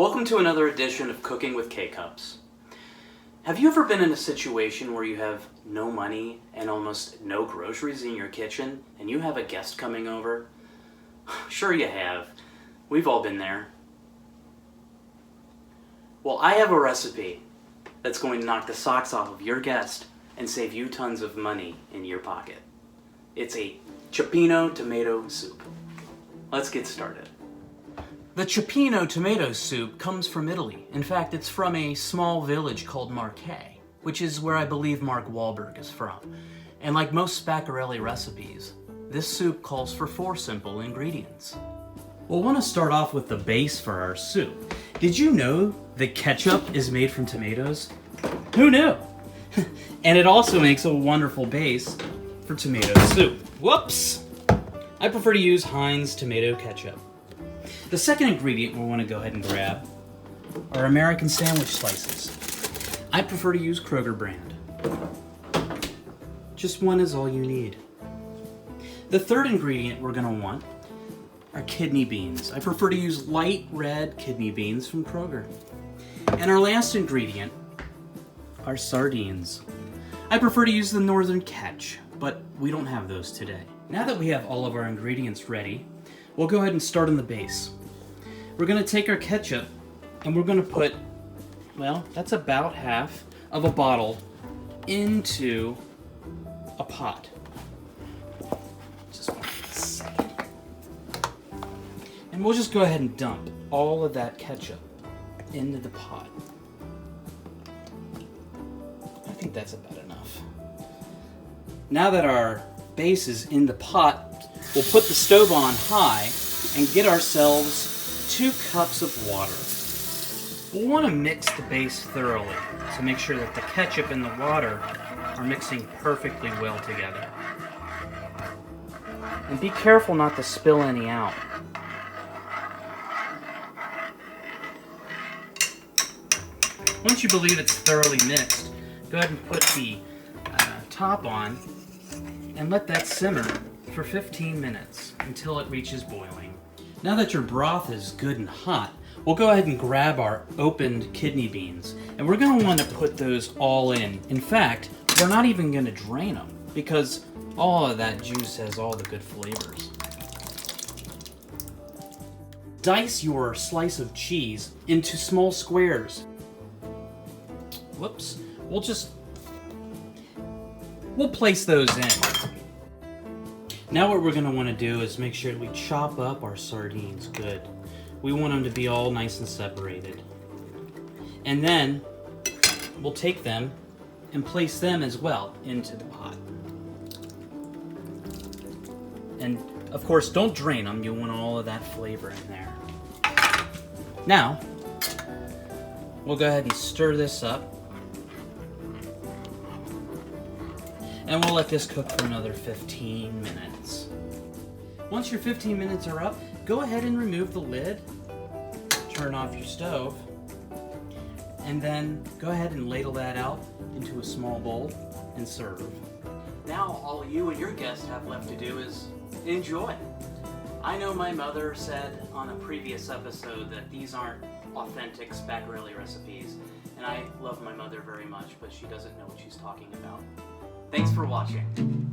Welcome to another edition of Cooking with K-Cups. Have you ever been in a situation where you have no money and almost no groceries in your kitchen and you have a guest coming over? Sure you have. We've all been there. Well, I have a recipe that's going to knock the socks off of your guest and save you tons of money in your pocket. It's a cioppino tomato soup. Let's get started. The cioppino tomato soup comes from Italy. In fact, it's from a small village called Marche, which is where I believe Mark Wahlberg is from. And like most spaghetti recipes, this soup calls for 4 simple ingredients. We'll want to start off with the base for our soup. Did you know that ketchup is made from tomatoes? Who knew? And it also makes a wonderful base for tomato soup. Whoops! I prefer to use Heinz tomato ketchup. The second ingredient we'll want to go ahead and grab are American sandwich slices. I prefer to use Kroger brand. Just one is all you need. The third ingredient we're going to want are kidney beans. I prefer to use light red kidney beans from Kroger. And our last ingredient are sardines. I prefer to use the Northern Catch, but we don't have those today. Now that we have all of our ingredients ready, we'll go ahead and start on the base. We're going to take our ketchup and we're going to put, well, that's about half of a bottle into a pot. Just 1 second. And we'll just go ahead and dump all of that ketchup into the pot. I think that's about enough. Now that our base is in the pot, we'll put the stove on high and get ourselves 2 cups of water. We'll want to mix the base thoroughly to make sure that the ketchup and the water are mixing perfectly well together. And be careful not to spill any out. Once you believe it's thoroughly mixed, go ahead and put the top on and let that simmer for 15 minutes until it reaches boiling. Now that your broth is good and hot, we'll go ahead and grab our opened kidney beans, and we're going to want to put those all in. In fact, we're not even going to drain them because all of that juice has all the good flavors. Dice your slice of cheese into small squares. Whoops. We'll place those in. Now what we're going to want to do is make sure that we chop up our sardines good. We want them to be all nice and separated. And then we'll take them and place them as well into the pot. And of course, don't drain them. You want all of that flavor in there. Now, we'll go ahead and stir this up. And we'll let this cook for another 15 minutes. Once your 15 minutes are up, go ahead and remove the lid, turn off your stove, and then go ahead and ladle that out into a small bowl and serve. Now all you and your guests have left to do is enjoy. I know my mother said on a previous episode that these aren't authentic spaghetti recipes, and I love my mother very much, but she doesn't know what she's talking about. Thanks for watching.